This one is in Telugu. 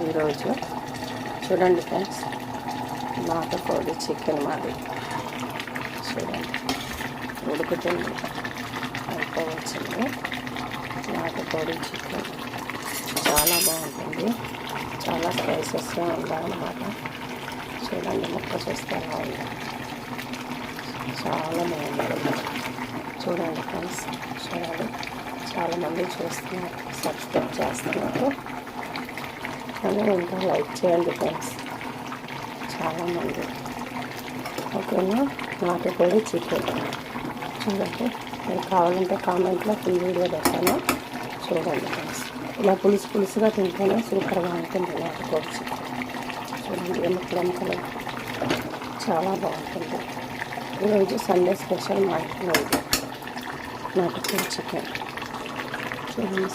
ఈరోజు చూడండి ఫ్రెండ్స్, నాటుకోడి చికెన్ మాది. చూడండి ఉడుకుతుంది, అయిపోవచ్చింది. నాటుకోడి చికెన్ చాలా బాగుంటుంది, చాలా స్పైసెస్గా ఉండాలన్నమాట. చూడండి ముక్క చూస్తే ఎలా ఉంది, చాలా బాగుంటుంది. చూడండి ఫ్రెండ్స్, చూడండి చాలామంది చూస్తున్నారు, సబ్స్క్రైబ్ చేస్తున్నారు, కానీ ఇంకా లైక్ చేయండి ఫ్రెండ్స్ చాలామంది. ఓకేనా, నాటుకోడి చికెన్ చూడండి. మీకు కావాలంటే కామెంట్లో ఫుల్ వీడియో పెట్టాను, చూడండి ఫ్రెండ్స్. ఇలా పులుసుగా తింటేనే సూపర్గా ఉంటుంది నాటుకోడి చికెన్. చూడండి ఎముకలు చాలా బాగుంటుంది. ఈరోజు సండే స్పెషల్ మా ఇంట్లో ఇది నాటుకోడి చికెన్. చూడండి